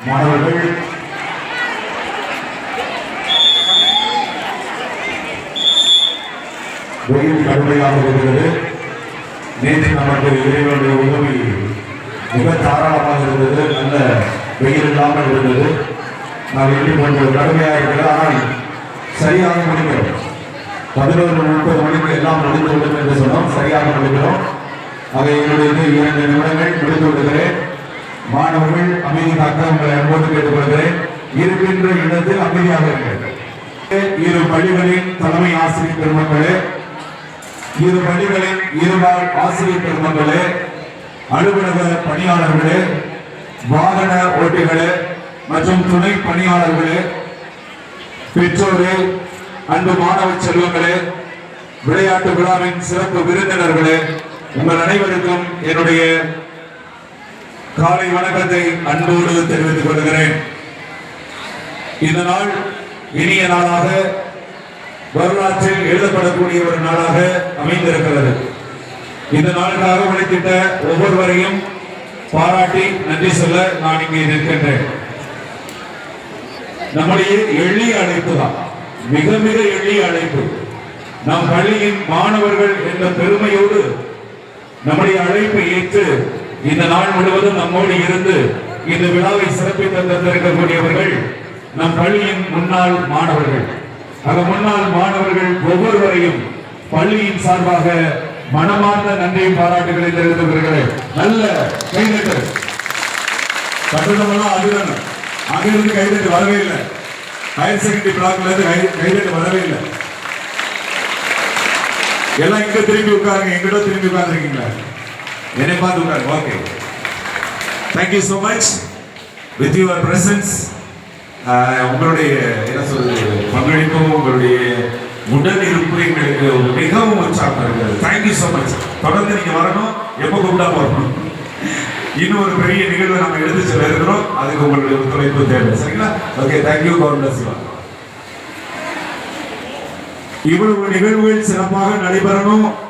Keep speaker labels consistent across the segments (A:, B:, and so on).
A: மாணவர்கள் வெயில் கடுமையாக இருக்கிறது. நேற்று நமக்கு இறைவனுடைய உதவி மிக தாராளமாக இருந்தது. நல்ல வெயில் இல்லாமல் இருந்தது. நான் எப்படி கொஞ்சம் கடுமையாக இருக்கிறேன். ஆனால் சரியாக முடிக்கிறோம். 11:30 மணிக்கு எல்லாம் முடிந்து விடும் என்று சொன்னோம். சரியாக முடிக்கிறோம். அதை என்னுடைய 2 நிமிடங்கள் முடித்து விடுகிறேன். மாணவர்கள் அமைதி காக்க உங்களை அன்போடு கேட்டுக்கொள்கிறேன். இருக்கின்ற இடத்தில் அமைதியாக இருக்கிறது. இரு பள்ளிகளின் தலைமை ஆசிரியர் பெருமக்களே, இரு பள்ளிகளின் இருபால் ஆசிரியர் பெருமக்களே, அலுவலக பணியாளர்களே, வாகன ஓட்டிகளே மற்றும் துணை பணியாளர்களே, பெற்றோரே, அன்பு மாணவ செல்வங்களே, விளையாட்டு விழாவின் சிறப்பு விருந்தினர்களே, உங்கள் அனைவருக்கும் என்னுடைய காலை வணக்கத்தை அன்போடு தெரிவித்துக் கொள்கிறேன். இந்த நாள் இனிய நாளாக, வரலாற்றில் எழுதப்படக்கூடிய ஒரு நாளாக அமைந்திருக்கிறது. இந்த நாளுக்காக உழைத்திட்ட ஒவ்வொருவரையும் பாராட்டி நன்றி சொல்ல நான் இங்கே நிற்கின்றேன். நம்முடைய எளிய அழைப்பு தான், மிக மிக எளிய அழைப்பு. நம் பள்ளியின் மாணவர்கள் என்ற பெருமையோடு நம்முடைய அழைப்பை ஏற்று இந்த நாள் முழுவதும் நம்மோடு இருந்து இந்த விழாவை சிறப்பித்து தந்திருக்கக்கூடியவர்கள் நம் பள்ளியின் முன்னாள் மாணவர்கள். அந்த முன்னாள் மாணவர்கள் ஒவ்வொருவரையும் பள்ளியின் சார்பாக மனமார்ந்த நன்றியும் பாராட்டுகளை தெரிவித்துக் கொள்கிறேன். நல்ல கைதட்டு. கட்டணமெல்லாம் அதுதான், அங்கிருந்து கைதட்டு வரவே இல்லை. ஹையர் செகண்டரி பிளாக்ல இருந்து கைதட்டு வரவே இல்லை. எல்லாம் இங்க திரும்பி உட்காருங்க, எங்கிட்ட திரும்பி உட்கார்ந்துருக்கீங்களா? என்னை பார்த்து உட்காருங்க. Okay, thank you so much with your presence. உங்களுடைய என்ன சொல்றது பங்களிப்பும் உங்களுடைய உடல் இருப்பு எங்களுக்கு மிகவும் உற்சாகம் இருக்கிறது. Thank you so much. தொடர்ந்து நீங்க வரணும், எப்போ கூப்பிட்டா வரணும். இன்னும் ஒரு பெரிய நிகழ்வை நம்ம எடுத்து செல்ல இருக்கிறோம். அதுக்கு உங்களுடைய ஒத்துழைப்பு தேவை. சரிங்களா? Okay, thank you. கவர்மெண்ட் சிவா. இவ்வளவு நிகழ்வுகள் சிறப்பாக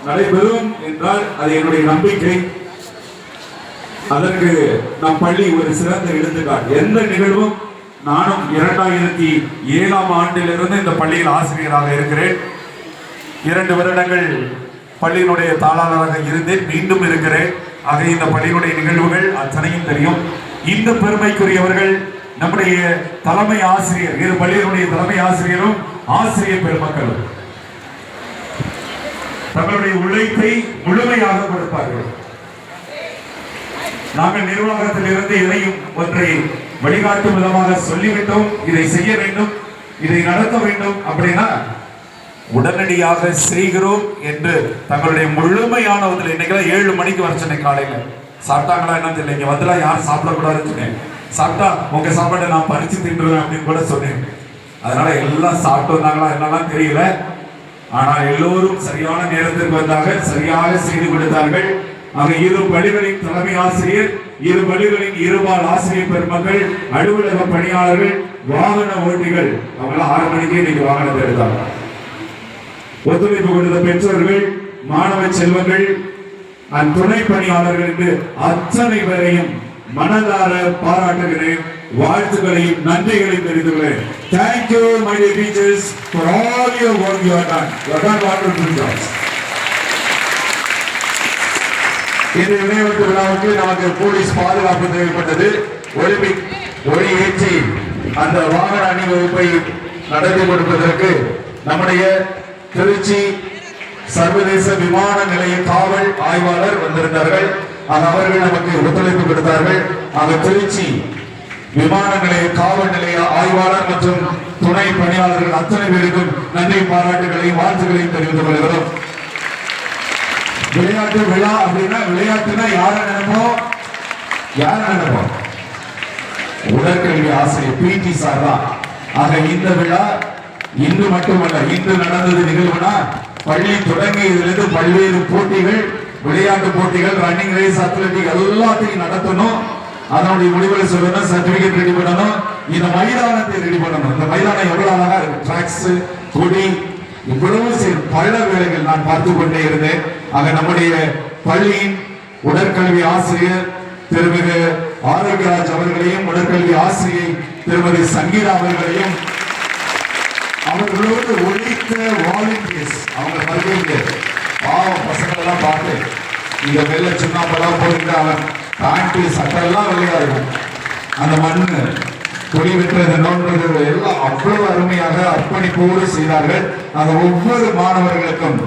A: நடைபெறும் என்றால் அது என்னுடைய நம்பிக்கை. அதற்கு நம் பள்ளி ஒரு சிறந்த எடுத்துக்காட்டு. எந்த நிகழ்வும் நானும் 2007ஆம் ஆண்டிலிருந்து இந்த பள்ளியில் ஆசிரியராக இருக்கிறேன். 2 வருடங்கள் பள்ளியினுடைய தாளாளராக இருந்தேன், மீண்டும் இருக்கிறேன். ஆக இந்த பள்ளியினுடைய நிகழ்வுகள் அத்தனையும் தெரியும். இந்த பெருமைக்குரியவர்கள் நம்முடைய தலைமை ஆசிரியர், இரு பள்ளியினுடைய தலைமை ஆசிரியரும் ஆசிரியர் பெருமக்களும் தங்களுடைய உழைப்பை முழுமையாக கொடுப்பார்கள். நாங்கள் நிர்வாகத்தில் இருந்து இதையும் ஒன்றை வழிகாட்டும் விதமாக சொல்லிவிட்டோம். இதை செய்ய வேண்டும், இதை நடத்த வேண்டும் அப்படின்னா உடனடியாக செய்கிறோம் என்று தங்களுடைய முழுமையான வந்து இன்னைக்கு 7 மணிக்கு வர சொன்னேன். காலையில சாப்பிட்டாங்களா என்ன தெரியல. இங்க வந்துலாம் யாரும் சாப்பிடக்கூடாதுன்னு சொன்னேன். சாப்பிட்டா உங்க சாப்பாட்டை நான் பறிச்சு தின்றுவேன் அப்படின்னு கூட சொன்னேன். அதனால எல்லாம் சாப்பிட்டு வந்தாங்களா என்னெல்லாம் தெரியல. ஆனால் எல்லோரும் சரியான நேரத்திற்கு வந்தாக சரியாக செய்து கொடுத்தார்கள். ஆக இரு பள்ளிகளின் தலைமை ஆசிரியர், இரு பள்ளிகளின் இருபால் ஆசிரியர் பெருமக்கள், அலுவலக பணியாளர்கள், வாகன ஓட்டிகள் அவங்க 6 மணிக்கே இன்னைக்கு வாகனத்தை எடுத்தாங்க. ஒத்துழைப்பு கொடுத்த பெற்றோர்கள், மாணவ செல்வங்கள், துணை பணியாளர்கள் என்று அத்தனை பேரையும் மனதார பாராட்டுகிறேன். வாழ்த்துக்களையும் நன்றிகளையும் தெரிவித்துள்ளேன். Thank you my dear teachers for all your work you have done. You have done wonderful jobs. இந்த விளையாட்டு விழாவுக்கு நமக்கு போலீஸ் பாதுகாப்பு தேவைப்பட்டது. ஒலிம்பிக் ஒளி ஏற்றி அந்த வாகன அணிவகுப்பை நடத்தி கொடுப்பதற்கு நம்முடைய திருச்சி சர்வதேச விமான நிலைய காவல் ஆய்வாளர் வந்திருந்தார்கள். அவர்கள் நமக்கு ஒத்துழைப்பு கொடுத்தார்கள். ஆக திருச்சி விமான நிலைய காவல் நிலைய ஆய்வாளர் மற்றும் துணை பணியாளர்கள் அத்தனை பேருக்கும் நன்றி பாராட்டுகளையும் வாழ்த்துக்களையும் தெரிவித்துக் கொள்கிறோம். விளையாட்டு விழா அப்படின்னா விளையாட்டுனா யார நினைப்போம்? உடற்கல்வி ஆசிரியர் பிடி சார் தான். ஆக இந்த விழா இன்று மட்டுமல்ல, இன்று நடந்தது நிகழ்வுனா பள்ளி தொடங்கியதிலிருந்து பல்வேறு போட்டிகள், விளையாட்டு போட்டிகள், ரன்னிங் ரேஸ், அத்லெட்டிக் எல்லாத்தையும் நடத்தணும். அதனுடைய முடிவுகளை சொல்லணும், சர்டிபிகேட் ரெடி பண்ணணும், இந்த மைதானத்தை ரெடி பண்ணணும். இந்த மைதானம் எவ்வளவு அழகா இருக்கு, டிராக்ஸ், கொடி, இவ்வளவு பல வேலைகள் நான் பார்த்து கொண்டே இருந்தேன். ஆக நம்முடைய பள்ளியின் உடற்கல்வி ஆசிரியர் திருமிகு ஆரோக்கியராஜ் அவர்களையும், உடற்கல்வி ஆசிரியை திருமதி சங்கீதா அவர்களையும், அவர்களோடு ஒழித்த வாலண்டியர்ஸ், அவங்க மறுபடியும் முடியாது. பாவம் பசங்கள் எல்லாம் பார்த்து இந்த வெள்ள சுண்ணாம்பெல்லாம் போட்டு அவன் பேண்ட் சட்டெல்லாம் வெள்ளையா இருக்கும். அந்த மண்ணு கொடி வெட்டுறது நோன்றது எல்லாம் அவ்வளவு அருமையாக அர்ப்பணிப்போடு செய்தார்கள். அந்த ஒவ்வொரு மாணவர்களுக்கும்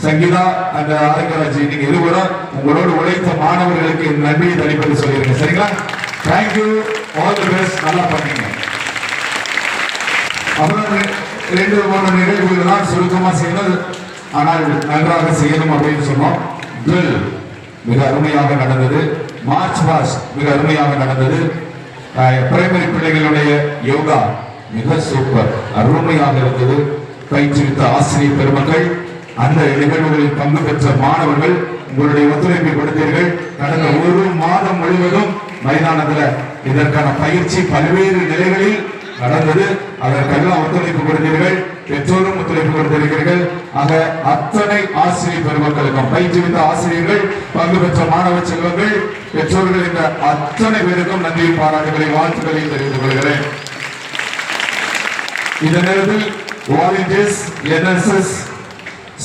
A: சங்கீதா அந்த ஆரோக்கியராஜ் நீங்க இருவரும் உங்களோடு உழைத்த மாணவர்களுக்கு நன்றியை தனிப்பது சொல்லிருங்க. சரிங்களா? Thank you, all the best. நல்லா பண்ணீங்க. அப்புறம் 2-3 நிகழ்வுகள் தான் சுருக்கமா செய்யணும், ஆனால் நன்றாக செய்யணும் அப்படின்னு சொன்னோம். ட்ரில் மிக அருமையாக நடந்தது. மார்ச் பாஸ்ட் மிக அருமையாக நடந்தது. பிரைமரி பிள்ளைகளுடைய யோகா மிக சூப்பர், அருமையாக இருந்தது. பயிற்றுவித்த ஆசிரியர் பெருமக்கள், அந்த நிகழ்வுகளில் பங்கு பெற்ற மாணவர்கள், உங்களுடைய ஒத்துழைப்பை கொடுத்தீர்கள். கடந்த 1 மாதம் முழுவதும் மைதானத்தில் இதற்கான பயிற்சி பல்வேறு நிலைகளில் நடந்தது. அதற்கெல்லாம் ஒத்துழைப்பு கொடுத்தீர்கள். பெற்றோரும் ஒத்துழைப்பு கொடுத்திருக்கிறீர்கள். ஆக அத்தனை ஆசிரியர் பெருமக்களுக்கும், பயிற்றுவித்த ஆசிரியர்கள், பங்கு பெற்ற மாணவ செல்வங்கள், பெற்றோர்கள் என்ற அத்தனை பேருக்கும் நன்றி, பாராட்டுகளை, வாழ்த்துக்களை தெரிவித்துக் கொள்கிறேன். இந்த நேரத்தில் volunteers, NSS,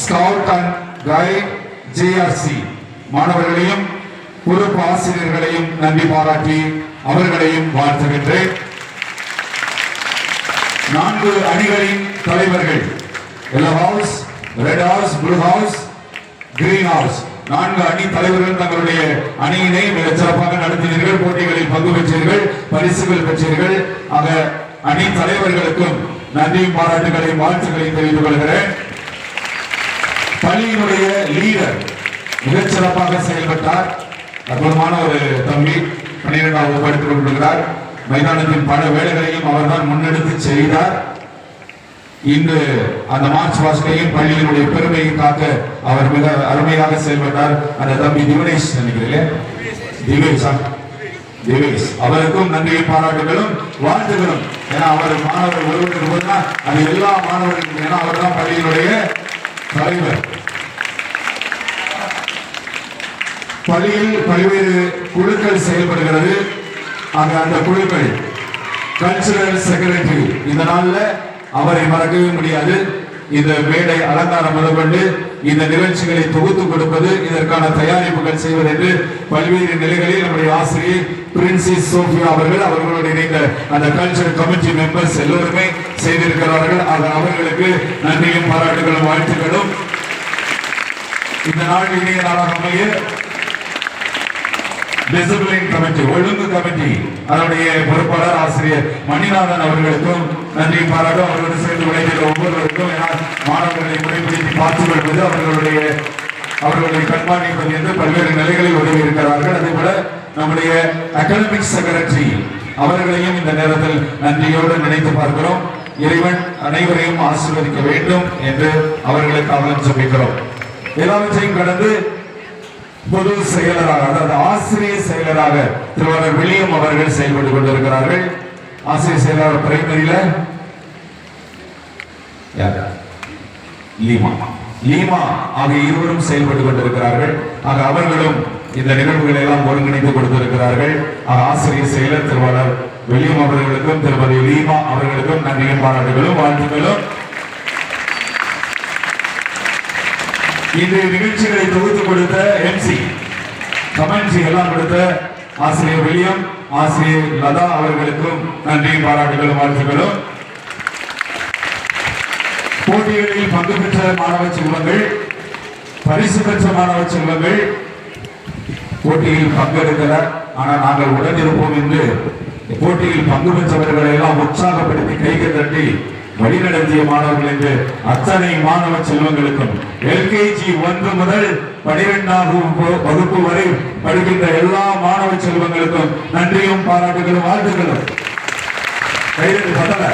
A: scout and guide, JRC மாணவர்களையும் பொறுப்பு ஆசிரியர்களையும் நன்றி பாராட்டி அவர்களையும் வாழ்த்துகின்றேன். 4 அணிகளின் தலைவர்கள், yellow house, red house, blue house, green house, 4 அணி தலைவர்கள் தங்களுடைய அணியினை மிகச் சிறப்பாக நடத்தினீர்கள். போட்டிகளில் பங்கு பெற்றீர்கள், பரிசுகள் பெற்றீர்கள். ஆக அணி தலைவர்களுக்கும் நன்றியும் பாராட்டுகளையும் வாழ்த்துக்களையும் தெரிவித்துக் கொள்கிறேன். பள்ளியினுடைய லீடர் மிகச் சிறப்பாக செயல்பட்டார். அற்புதமான ஒரு தம்பி 12ஆம் வகுப்பு படித்துக் கொண்டிருக்கிறார். மைதானத்தின் பல வேலைகளையும் அவர்தான் முன்னெடுத்து செய்தார். இன்று அந்த மார்ச் பாஸ்டையும் பள்ளியினுடைய பெருமையை காக்க அவர் மிக அருமையாக செயல்பட்டார். அந்த தம்பி திவேஷ் நினைக்கிறேன், திவேஷ் அவருக்கும் நன்றியை பாராட்டுகளும் வாழ்த்துகளும். ஏன்னா அவர் மாணவர் ஒருவருக்கு அது எல்லா மாணவர்களுக்கும், ஏன்னா அவர் தான் பள்ளியினுடைய தலைவர். பள்ளியில் பல்வேறு குழுக்கள் செயல்படுகிறது. அந்த குழுக்கள் கல்ச்சுரல் செக்ரட்டரி, இந்த நாள்ல அவரை மறக்கவே முடியாது. இந்த மேடை அலங்காரம் முதற்கொண்டு இந்த நிகழ்ச்சிகளை தொகுத்து கொடுப்பது, இதற்கான தயாரிப்புகள் செய்வது என்று பல்வேறு நிலைகளில் நம்முடைய ஆசிரியர் பிரின்சிஸ் சோபியா அவர்களுடைய இணைந்த அந்த கல்ச்சரல் கமிட்டி மெம்பர்ஸ் எல்லோருமே செய்திருக்கிறார்கள். அவர்களுக்கு நன்றியும் பாராட்டுகளும் வாழ்த்துக்களும். இந்த நாள் இணைய நாளாக அமைய டிசிப்ளின் கமிட்டி, ஒழுங்கு கமிட்டி, அதனுடைய பொறுப்பாளர் ஆசிரியர் மணிநாதன் அவர்களுக்கும் நன்றி பாராட்டும். அவர்களோடு சேர்ந்து உழைக்கிற ஒவ்வொருவருக்கும், மாணவர்களை முறைப்படுத்தி பார்த்துக் கொள்வது, அவர்களுடைய கண்காணிப்பது என்று பல்வேறு நிலைகளில் உதவி இருக்கிறார்கள். அதே போல நம்முடைய அகாடமிக் செக்ரட்டரி அவர்களையும் இந்த நேரத்தில் நன்றியோடு நினைத்து பார்க்கிறோம். இறைவன் அனைவரையும் ஆசீர்வதிக்க வேண்டும் என்று அவர்களுக்கு அவலம் ஜெபிக்கிறோம். எல்லாவற்றையும் கடந்து பொது செயலராக, அதாவது ஆசிரியர் செயலராக திருவாளர் வில்லியம் அவர்கள் செயல்பட்டுக் கொண்டிருக்கிறார்கள். ஆசிரியர் செயலர் பிரைமரியில லீமா ஆகிய இருவரும் செயல்பட்டுக் கொண்டிருக்கிறார்கள். ஆக அவர்களும் இந்த நிகழ்வுகளை எல்லாம் ஒருங்கிணைத்து கொடுத்திருக்கிறார்கள். ஆசிரியர் செயலர் திருவாளர் வில்லியம் அவர்களுக்கும் திருமதி லீமா அவர்களுக்கும் நன்றியும் பாராட்டுகளும் வாழ்த்துக்களும். இந்த நிகழ்ச்சிகளை தொகுத்து கொடுத்த MC கமெண்ட்ரி எல்லாம் கொடுத்த ஆசிரியர் வில்லியம், ஆசிரியர் லதா அவர்களுக்கும் நன்றியும் பாராட்டுகளும் வாழ்த்துக்களும். போட்டிகளில் பங்கு பெற்ற மாணவ செல்வங்கள், பரிசு பெற்ற மாணவ செல்வங்கள் போட்டியில் பங்கெடுக்கிறார். ஆனால் நாங்கள் உடனிருப்போம் என்று போட்டியில் பங்கு பெற்றவர்களை எல்லாம் உற்சாகப்படுத்தி கைகள் தட்டி வழிநடத்திய மாணவர்கள் என்று அத்தனை மாணவ செல்வங்களுக்கும், LKG 1 முதல் 12ஆம் வகுப்பு வரை படிக்கின்ற எல்லா மாணவ செல்வங்களுக்கும் நன்றியும் பாராட்டுகளும் வாழ்த்துக்களும். கைது பதல